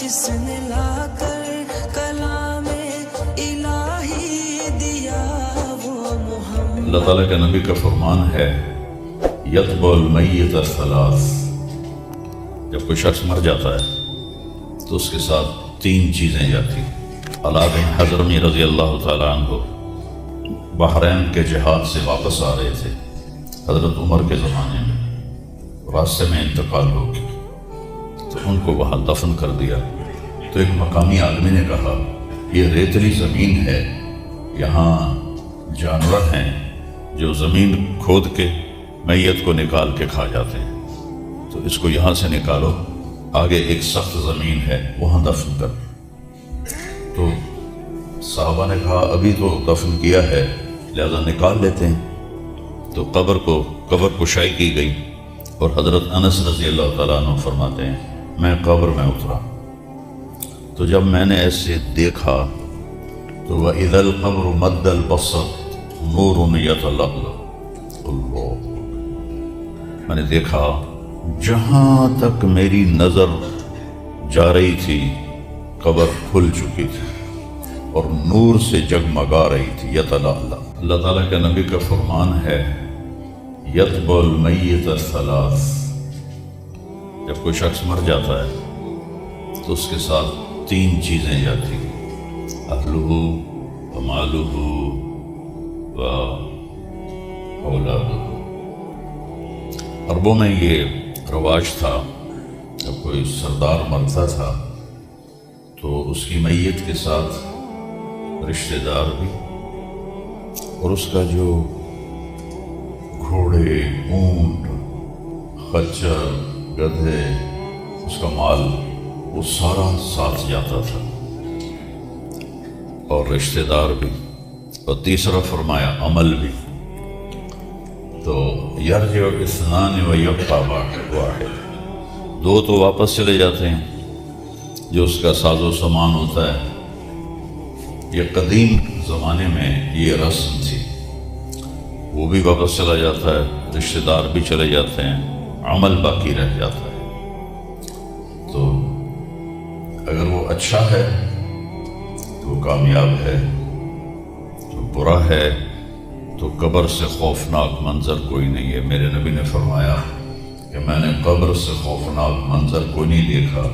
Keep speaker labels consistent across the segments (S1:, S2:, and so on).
S1: جس نے لا کر کلام الہی دیا وہ محمد۔
S2: اللہ تعالیٰ کے نبی کا فرمان ہے یتبع المیت ثلاث، جب کوئی شخص مر جاتا ہے تو اس کے ساتھ 3 چیزیں جاتی۔ علاء بن حضرمی رضی اللہ تعالیٰ عنہ بحرین کے جہاد سے واپس آ رہے تھے حضرت عمر کے زمانے میں، راستے میں انتقال ہو گیا تو ان کو وہاں دفن کر دیا۔ تو ایک مقامی آدمی نے کہا یہ ریتلی زمین ہے، یہاں جانور ہیں جو زمین کھود کے میت کو نکال کے کھا جاتے ہیں، تو اس کو یہاں سے نکالو، آگے ایک سخت زمین ہے وہاں دفن کر۔ تو صحابہ نے کہا ابھی تو دفن کیا ہے لہذا نکال لیتے ہیں۔ تو قبر کشائی کی گئی، اور حضرت انس رضی اللہ تعالیٰ عنہ فرماتے ہیں میں قبر میں اترا تو جب میں نے ایسے دیکھا تو وَإِذَا الْقَبْرُ مَدَّ الْبَصَرِ نُورٌ يَتَلَأْلَأُ، اللہ، میں نے دیکھا جہاں تک میری نظر جا رہی تھی قبر کھل چکی تھی اور نور سے جگمگا رہی تھی۔ یتلألأ، اللہ تعالیٰ کے نبی کا فرمان ہے یتبع المیت ثلاث، جب کوئی شخص مر جاتا ہے تو اس کے ساتھ 3 چیزیں جاتی، اہلہ و مالہ و اولادہ۔ عربوں میں یہ رواج تھا جب کوئی سردار مرتا تھا تو اس کی میت کے ساتھ رشتہ دار بھی، اور اس کا جو گھوڑے، اونٹ، خچر، گدھے، اس کا مال وہ سارا ساتھ جاتا تھا، اور رشتہ دار بھی، اور تیسرا فرمایا عمل بھی۔ تو یرجع اثنان و یبقی واحد، 2 تو واپس چلے جاتے ہیں جو اس کا ساز و سامان ہوتا ہے۔ یہ قدیم زمانے میں یہ رسم تھی، وہ بھی واپس چلا جاتا ہے، رشتہ دار بھی چلے جاتے ہیں، عمل باقی رہ جاتا ہے۔ تو اگر وہ اچھا ہے تو وہ کامیاب ہے، جو برا ہے تو قبر سے خوفناک منظر کوئی نہیں ہے۔ میرے نبی نے فرمایا کہ میں نے قبر سے خوفناک منظر کوئی نہیں دیکھا،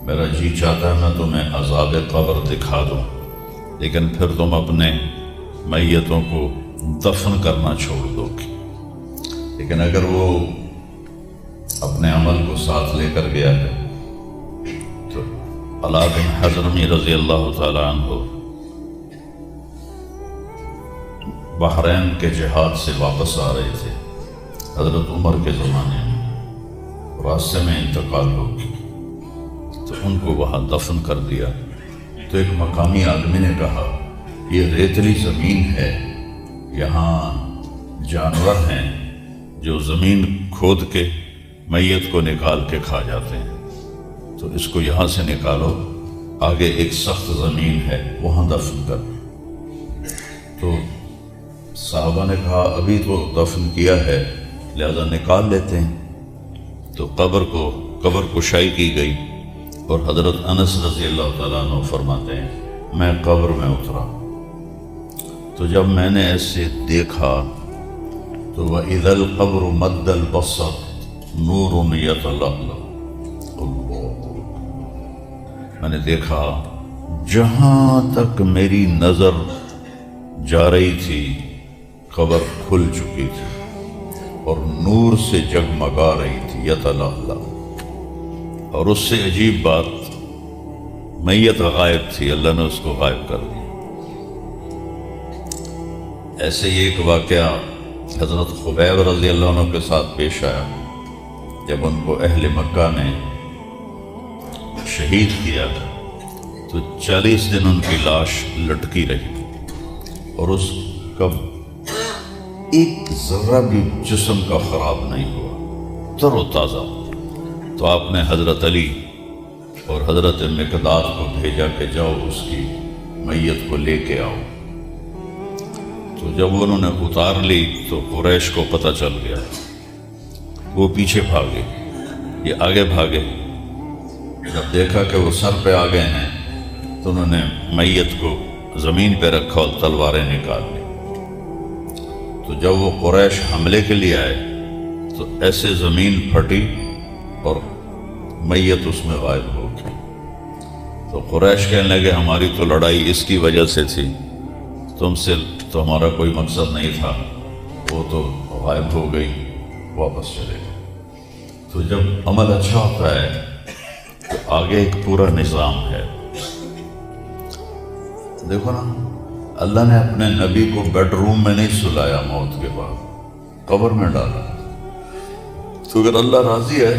S2: میرا جی چاہتا ہے میں تمہیں عذاب قبر دکھا دوں، لیکن پھر تم اپنے میتوں کو دفن کرنا چھوڑ دو گے۔ لیکن اگر وہ اپنے عمل کو ساتھ لے کر گیا ہے تو علاء بن حضرمی رضی اللہ تعالیٰ عنہ بحرین کے جہاد سے واپس آ رہے تھے حضرت عمر کے زمانے میں، راستے میں انتقال ہو گیا تو ان کو وہاں دفن کر دیا۔ تو ایک مقامی آدمی نے کہا یہ ریتلی زمین ہے، یہاں جانور ہیں جو زمین کھود کے میت کو نکال کے کھا جاتے ہیں، تو اس کو یہاں سے نکالو، آگے ایک سخت زمین ہے وہاں دفن کر۔ تو صحابہ نے کہا ابھی تو دفن کیا ہے لہذا نکال لیتے ہیں۔ تو قبر کشائی کی گئی، اور حضرت انس رضی اللہ تعالیٰ عنہ فرماتے ہیں میں قبر میں اترا تو جب میں نے ایسے دیکھا تو وَإِذَا الْقَبْرُ مَدَّ الْبَصَرِ نُورٌ يَتَلَأْلَأُ، اللہ، میں نے دیکھا جہاں تک میری نظر جا رہی تھی قبر کھل چکی تھی اور نور سے جگمگا رہی تھی، یتلألأ۔ اور اس سے عجیب بات، میت غائب تھی، اللہ نے اس کو غائب کر دیا۔ ایسے ہی ایک واقعہ حضرت خبیب رضی اللہ عنہ کے ساتھ پیش آیا جب ان کو اہل مکہ نے شہید کیا تھا تو 40 دن ان کی لاش لٹکی رہی اور اس کا ایک ذرہ بھی جسم کا خراب نہیں ہوا، تر و تازہ۔ تو آپ نے حضرت علی اور حضرت مقداد کو بھیجا کہ جاؤ اس کی میت کو لے کے آؤ۔ تو جب انہوں نے اتار لی تو قریش کو پتہ چل گیا، وہ پیچھے بھاگے، یہ آگے بھاگے جب دیکھا کہ وہ سر پہ آ گئے ہیں تو انہوں نے میت کو زمین پہ رکھا اور تلواریں نکال لی۔ تو جب وہ قریش حملے کے لیے آئے تو ایسے زمین پھٹی اور میت اس میں غائب ہو گئی۔ تو قریش کہنے لگے ہماری تو لڑائی اس کی وجہ سے تھی، تم سے تو ہمارا کوئی مقصد نہیں تھا، وہ تو غائب ہو گئی، واپس چلے گئے۔ تو جب عمل اچھا ہوتا ہے تو آگے ایک پورا نظام ہے۔ دیکھو نا، اللہ نے اپنے نبی کو بیڈ روم میں نہیں سلایا موت کے بعد، قبر میں ڈالا۔ تو اگر اللہ راضی ہے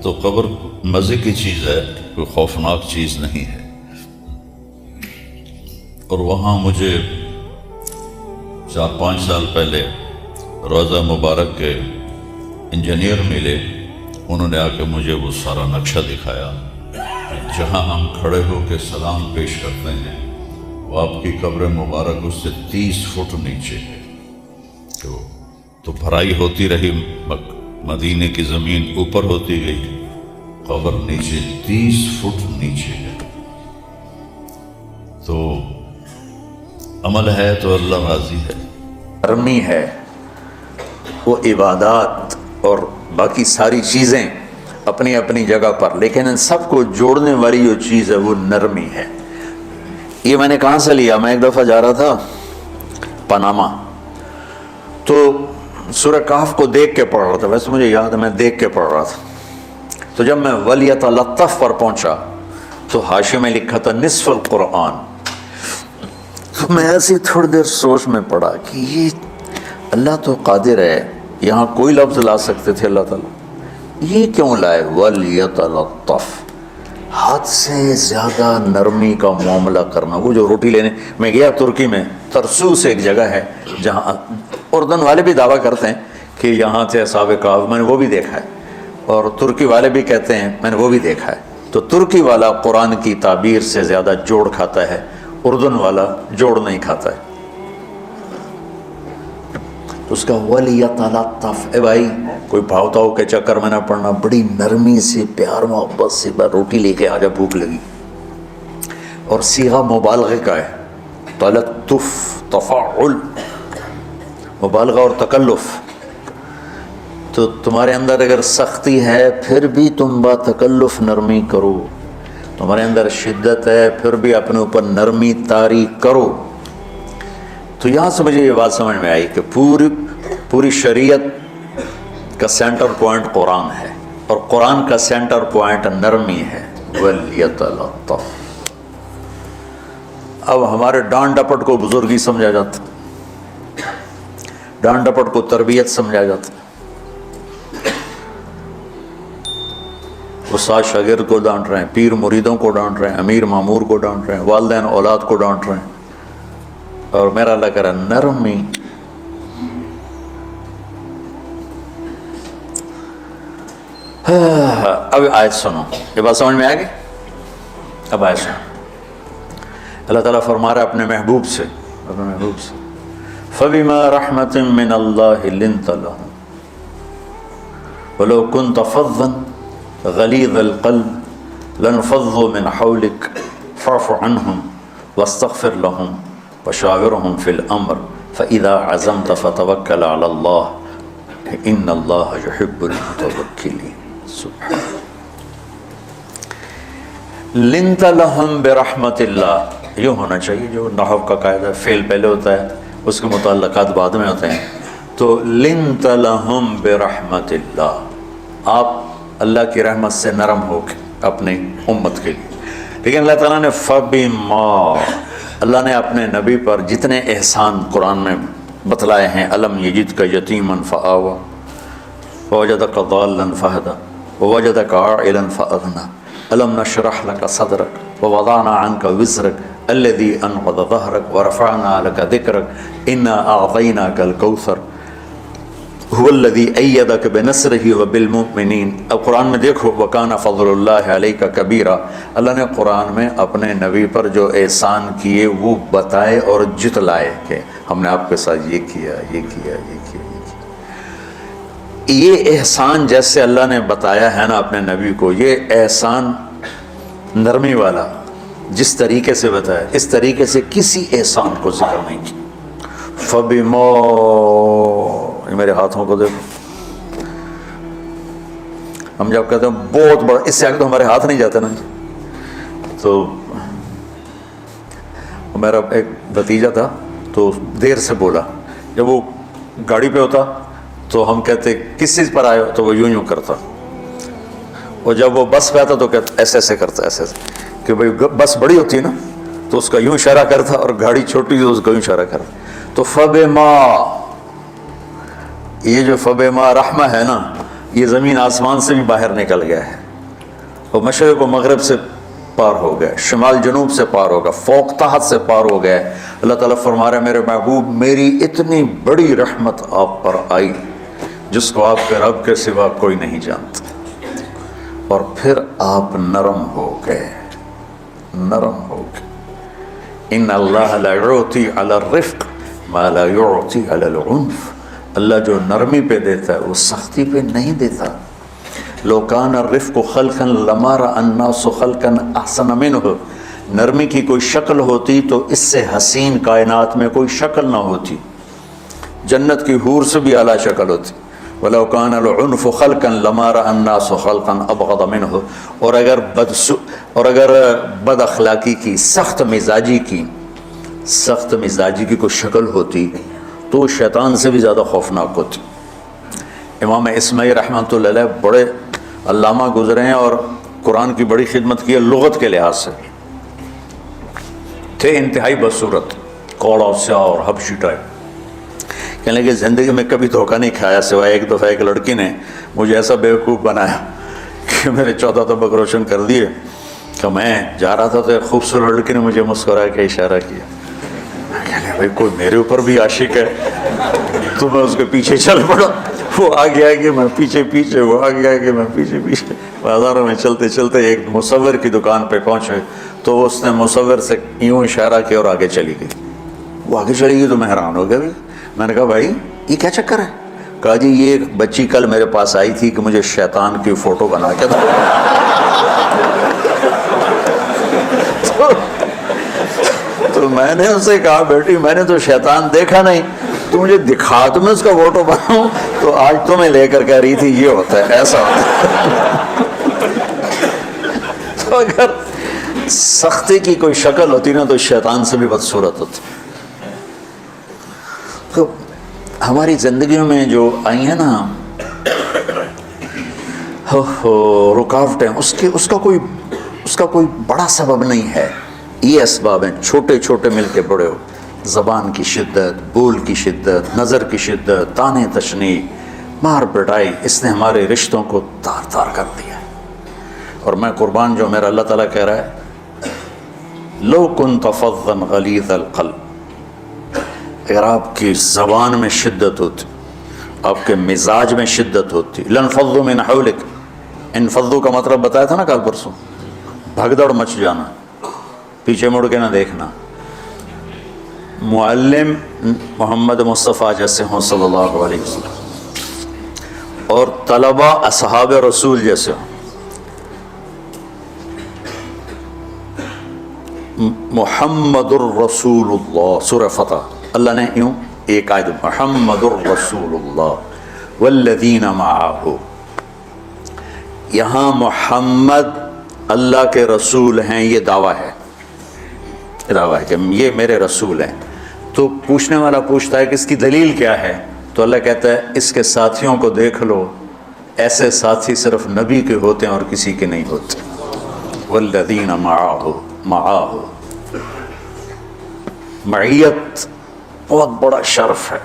S2: تو قبر مزے کی چیز ہے، کوئی خوفناک چیز نہیں ہے۔ اور وہاں مجھے 4-5 سال پہلے روضہ مبارک کے انجینئر ملے، انہوں نے آ کے مجھے وہ سارا نقشہ دکھایا، جہاں ہم کھڑے ہو کے سلام پیش کرتے ہیں وہ آپ کی قبر مبارک اس سے 30 فٹ نیچے ہے۔ تو بھرائی ہوتی رہی، مدینے کی زمین اوپر ہوتی گئی، قبر نیچے 30 فٹ نیچے ہے۔ تو عمل ہے تو اللہ راضی ہے۔
S3: نرمی ہے وہ عبادات اور باقی ساری چیزیں اپنی اپنی جگہ پر، لیکن ان سب کو جوڑنے والی جو چیز ہے وہ نرمی ہے۔ یہ میں نے کہاں سے لیا؟ میں ایک دفعہ جا رہا تھا پاناما، تو سورہ کہف کو دیکھ کے پڑھ رہا تھا، ویسے مجھے یاد ہے میں دیکھ کے پڑھ رہا تھا۔ تو جب میں وَلْيَتَلَطَّفْ پر پہنچا تو حاشیے میں لکھا تھا نصف القرآن۔ تو میں ایسی تھوڑی دیر سوچ میں پڑا کہ یہ اللہ تو قادر ہے، یہاں کوئی لفظ لا سکتے تھے اللہ تعالیٰ، یہ کیوں لائے وَلْيَتَلَطَّفْ؟ حد سے زیادہ نرمی کا معاملہ کرنا۔ وہ جو روٹی لینے میں گیا ترکی میں، ترسوس ایک جگہ ہے جہاں اردن والے بھی دعویٰ کرتے ہیں کہ یہاں سے اصحاب کہف، میں نے وہ بھی دیکھا ہے، اور ترکی والے بھی کہتے ہیں، میں نے وہ بھی دیکھا ہے۔ تو ترکی والا قرآن کی تعبیر سے زیادہ جوڑ کھاتا ہے، اردن والا جوڑ نہیں کھاتا ہے۔ تو اس کا وَلْيَتَلَطَّفْ، اے بھائی کوئی بھاؤ تاؤ کے چکر میں نہ پڑنا، بڑی نرمی سے پیار محبت سے روٹی لے کے آجا، بھوک لگی۔ اور صیغہ مبالغے کا ہے، تلطف، تفاعل، مبالغہ اور تکلف۔ تو تمہارے اندر اگر سختی ہے پھر بھی تم با تکلف نرمی کرو، تمہارے اندر شدت ہے پھر بھی اپنے اوپر نرمی طاری کرو۔ تو یہاں سے مجھے یہ بات سمجھ میں آئی کہ پوری شریعت کا سینٹر پوائنٹ قرآن ہے، اور قرآن کا سینٹر پوائنٹ نرمی ہے، وَلْيَتَلَطَّفْ۔ اب ہمارے ڈانٹ ڈپٹ کو بزرگی سمجھا جاتا، ڈانٹ ڈپٹ کو تربیت سمجھا جاتا۔ استاد شاگرد کو ڈانٹ رہے ہیں، پیر مریدوں کو ڈانٹ رہے ہیں، امیر مامور کو ڈانٹ رہے ہیں، والدین اولاد کو ڈانٹ رہے ہیں، اور میرا اللہ کہہ رہا ہے نرمی۔ اب آیت سنو، یہ بات سمجھ میں آ گئی؟ اب آیت سنو، اللہ تعالیٰ فرما رہا ہے اپنے محبوب سے، فَبِمَا رَحْمَةٍ مِّنَ اللَّهِ لِنْتَ لَهُمْ وَلَوْ كُنْتَ فَظًّا غَلِيظَ الْقَلْبِ لَانفَضُّوا مِنْ حَوْلِكَ فَاعْفُ عَنْهُمْ وَاسْتَغْفِرْ لَهُمْ وَشَاوِرْهُمْ فِي الْأَمْرِ فَإِذَا عَزَمْتَ فَتَوَكَّلْ عَلَى اللَّهِ إِنَّ اللَّهَ يُحِبُّ الْمُتَوَكِّلِينَ۔ سبحان لنت لہم برحمت اللہ، یہ ہونا چاہیے جو نحو کا قاعدہ، فعل پہلے ہوتا ہے اس کے متعلقات بعد میں ہوتے ہیں۔ تو لنت لہم برحمت اللہ، آپ اللہ کی رحمت سے نرم ہو کے اپنی امت کے لیے۔ لیکن اللہ تعالیٰ نے فبما، اللہ نے اپنے نبی پر جتنے احسان قرآن میں بتلائے ہیں، الم یجدک یتیما فآوی ووجدک ضالا فہدی ووجدک عائلا فأغنی الم نشرح لك صدرك ووضعنا عنك وزرك الذي انقض ظهرك ورفعنا لك ذكرك انا اعطيناك الكوثر هو الذي ايدك بنصره وبالمؤمنين۔ اب قرآن میں دیکھو وکان فضل اللہ علیک کبیرا، اللہ نے قرآن میں اپنے نبی پر جو احسان کیے وہ بتائے اور جتلائے کہ ہم نے آپ کے ساتھ یہ کیا، یہ کیا، یہ کیا، یہ کیا۔ یہ احسان جیسے اللہ نے بتایا ہے نا اپنے نبی کو، یہ احسان نرمی والا، جس طریقے سے بتایا اس طریقے سے کسی احسان کو ذکر نہیں کیا. فَبِمَا، یہ میرے ہاتھوں کو دیکھو، ہم جب کہتے ہیں بہت بڑا، اس سے آگے تو ہمارے ہاتھ نہیں جاتے نا. تو میرا ایک بھتیجا تھا تو دیر سے بولا، جب وہ گاڑی پہ ہوتا تو ہم کہتے کس چیز پر آئے ہو، تو وہ یوں یوں کرتا، اور جب وہ بس پہ آتا تو کہتا ایسے ایسے کرتا، ایسے ایسے، کہ بھائی بس بڑی ہوتی ہے نا تو اس کا یوں اشارہ کرتا، اور گاڑی چھوٹی تو اس کا یوں اشارہ کرتا. تو فَبِمَا، یہ جو فَبِمَا رحمہ ہے نا، یہ زمین آسمان سے بھی باہر نکل گیا ہے، اور مشرق و مغرب سے پار ہو گیا، شمال جنوب سے پار ہو گیا، فوق تحت سے پار ہو گیا. اللہ تعالیٰ فرما رہے ہیں میرے محبوب میری اتنی بڑی رحمت آپ پر آئی جس کو آپ کے رب کے سوا کوئی نہیں جانتا، اور پھر آپ نرم ہو گئے، نرم ہو گئے. ان اللہ لا یعطی علی الرفق ما لا یعطی علی العنف، اللہ جو نرمی پہ دیتا ہے وہ سختی پہ نہیں دیتا. لو کان الرفق خلقا لما رأى الناس خلقا احسن منه، نرمی کی کوئی شکل ہوتی تو اس سے حسین کائنات میں کوئی شکل نہ ہوتی، جنت کی حور سے بھی اعلیٰ شکل ہوتی. وَلَوْ كَانَ الْعُنْفُ خَلْقًا لَمَا رَأَى النَّاسُ خَلْقًا أَبْغَضَ مِنْهُ، اور اگر بد اخلاقی کی، سخت مزاجی کی کوئی شکل ہوتی تو شیطان سے بھی زیادہ خوفناک ہوتی. امام اسماعیل رحمۃ اللہ علیہ بڑے علامہ گزرے ہیں اور قرآن کی بڑی خدمت کی ہے، لغت کے لحاظ سے تھے انتہائی بدصورت، کوڑا سیاہ اور حبشی ٹائپ. کہنے لگے زندگی میں کبھی دھوکہ نہیں کھایا سوائے ایک دفعہ ایک لڑکی نے مجھے ایسا بیوقوف بنایا کہ میرے 14 طبق روشن کر دیے کہ میں جا رہا تھا تو ایک خوبصورت لڑکی نے مجھے مسکرا کے اشارہ کیا. کہنے بھائی کوئی میرے اوپر بھی عاشق ہے، تو میں اس کے پیچھے چل پڑا، وہ آگے آگے میں پیچھے پیچھے، وہ آگے آگے میں پیچھے پیچھے. بازاروں میں چلتے چلتے ایک مصور کی دکان پہ پہنچے تو اس نے مصور سے یوں اشارہ کیا اور آگے چلی گئی. وہ آگے چلی گئی تو میں حیران ہو گیا. میں نے کہا بھائی یہ کیا چکر ہے؟ کہا جی یہ ایک بچی کل میرے پاس آئی تھی کہ مجھے شیطان کی فوٹو بنا کے دو. تو میں نے اس سے کہا بیٹی میں نے تو شیطان دیکھا نہیں، تو مجھے دکھا تو میں اس کا فوٹو بناؤں. تو آج تمہیں لے کر کہہ رہی تھی یہ ہوتا ہے، ایسا ہوتا ہے. تو اگر سختی کی کوئی شکل ہوتی نا تو شیطان سے بھی بدصورت ہوتی. تو ہماری زندگیوں میں جو آئی ہیں نا رکاوٹیں، اس کا کوئی بڑا سبب نہیں ہے. یہ اسباب ہیں چھوٹے چھوٹے مل کے بڑے ہو. زبان کی شدت، بول کی شدت، نظر کی شدت، تانے تشنی، مار پٹائی، اس نے ہمارے رشتوں کو تار تار کر دیا. اور میں قربان جو میرا اللہ تعالیٰ کہہ رہا ہے لو كنت فظا غلیظ القلب، اگر آپ کی زبان میں شدت ہوتی، آپ کے مزاج میں شدت ہوتی، لانفضوا من حولک، انفضوا کا مطلب بتایا تھا نا کل پرسوں، بھگدڑ مچ جانا، پیچھے مڑ کے نہ دیکھنا. معلم محمد مصطفیٰ جیسے ہوں صلی اللہ علیہ وسلم، اور طلبہ اصحاب رسول جیسے ہوں. محمد الرسول اللہ، سورہ فتح اللہ نے یوں ایک آیت محمد الرسول اللہ والذین معہ، یہاں محمد اللہ کے رسول ہیں، یہ دعویٰ ہے کہ یہ میرے رسول ہیں. تو پوچھنے والا پوچھتا ہے کہ اس کی دلیل کیا ہے؟ تو اللہ کہتا ہے اس کے ساتھیوں کو دیکھ لو، ایسے ساتھی صرف نبی کے ہوتے ہیں اور کسی کے نہیں ہوتے. والذین معہ، معیت بہت بڑا شرف ہے.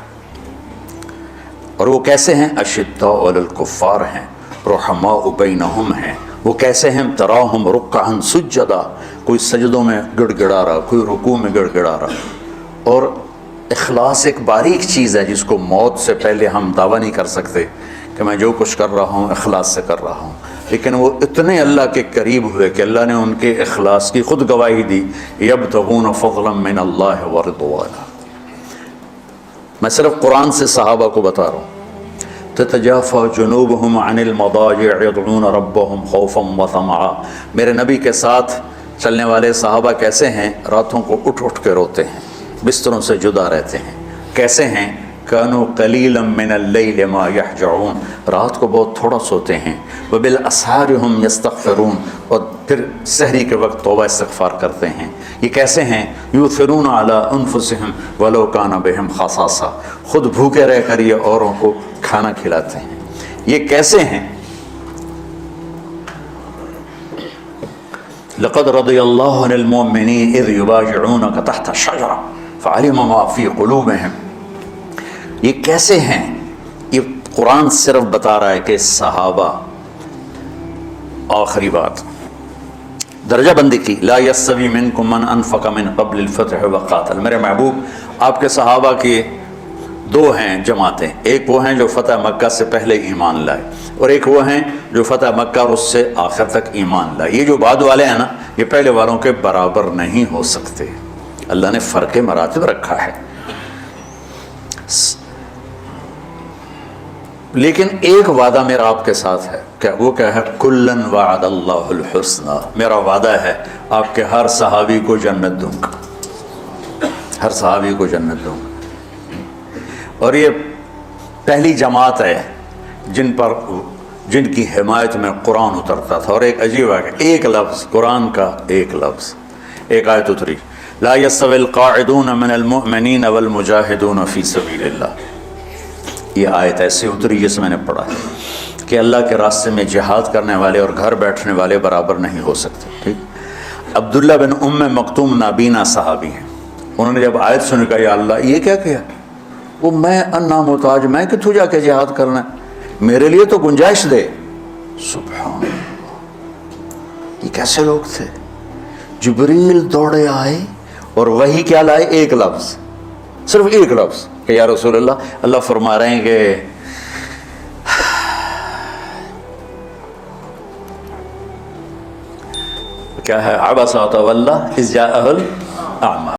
S3: اور وہ کیسے ہیں؟ اشداء علی الکفار ہیں، رحماء بینہم ہیں. وہ کیسے ہیں؟ تراہم رکعا سجدا، کوئی سجدوں میں گڑ گڑا رہا، کوئی رکوع میں گڑ گڑا رہا. اور اخلاص ایک باریک چیز ہے جس کو موت سے پہلے ہم دعویٰ نہیں کر سکتے کہ میں جو کچھ کر رہا ہوں اخلاص سے کر رہا ہوں، لیکن وہ اتنے اللہ کے قریب ہوئے کہ اللہ نے ان کے اخلاص کی خود گواہی دی. یبتغون فضلا من اللہ ورضوانا. میں صرف قرآن سے صحابہ کو بتا رہا ہوں. تتجافى جنوبهم عن المضاجع يدعون ربهم خوفا وطمعا. میرے نبی کے ساتھ چلنے والے صحابہ کیسے ہیں؟ راتوں کو اٹھ اٹھ کے روتے ہیں، بستروں سے جدا رہتے ہیں. کیسے ہیں؟ كانوا قليلا من الليل ما يهجعون، رات کو بہت تھوڑا سوتے ہیں. وبالاسحار هم يستغفرون، اور پھر سحری کے وقت توبہ استغفار کرتے ہیں. یہ کیسے ہیں؟ یؤثرون على انفسهم ولو كان بهم خصاصہ، خود بھوکے رہ کر یہ اوروں کو کھانا کھلاتے ہیں. یہ کیسے ہیں؟ لقد رضي الله عن المؤمنين اذ يبايعونك تحت الشجرة فعلم ما في قلوبهم. یہ کیسے ہیں؟ یہ قرآن صرف بتا رہا ہے کہ صحابہ، آخری بات درجہ بندی کی، لا یستوی منکم من انفق من قبل الفتح وقاتل. میرے محبوب، آپ کے صحابہ کی دو ہیں جماعتیں، ایک وہ ہیں جو فتح مکہ سے پہلے ایمان لائے، اور ایک وہ ہیں جو فتح مکہ اور اس سے آخر تک ایمان لائے. یہ جو بعد والے ہیں نا، یہ پہلے والوں کے برابر نہیں ہو سکتے. اللہ نے فرق مراتب رکھا ہے. لیکن ایک وعدہ میرا آپ کے ساتھ ہے، کہ وہ کیا ہے؟ کلن وعد اللہ الحسنى. میرا وعدہ ہے آپ کے ہر صحابی کو جنت دوں گا، ہر صحابی کو جنت دوں گا. اور یہ پہلی جماعت ہے جن کی حمایت میں قرآن اترتا تھا. اور ایک عجیب ہے، ایک لفظ قرآن کا، ایک لفظ، ایک آیت اتری، لا يستوي القاعدون من المؤمنین والمجاہدون فی سبیل اللہ. یہ آیت ایسے اتری جس میں نے پڑھا ہے کہ اللہ کے راستے میں جہاد کرنے والے اور گھر بیٹھنے والے برابر نہیں ہو سکتے. ٹھیک. عبداللہ بن ام مکتوم نابینا صحابی ہیں. انہوں نے جب آیت سن کہا، یا اللہ یہ کیا کیا؟ وہ میں انا محتاج، میں کتوں جا کے جہاد کرنا ہے، میرے لیے تو گنجائش دے. سبحان اللہ، یہ کیسے لوگ تھے؟ جبریل دوڑے آئے اور وہی کیا لائے؟ ایک لفظ، صرف ایک لفظ، کہ یا رسول اللہ فرما رہے ہیں کہ کیا ہے؟ عبس وتولی اذ جاءہ الاعمی.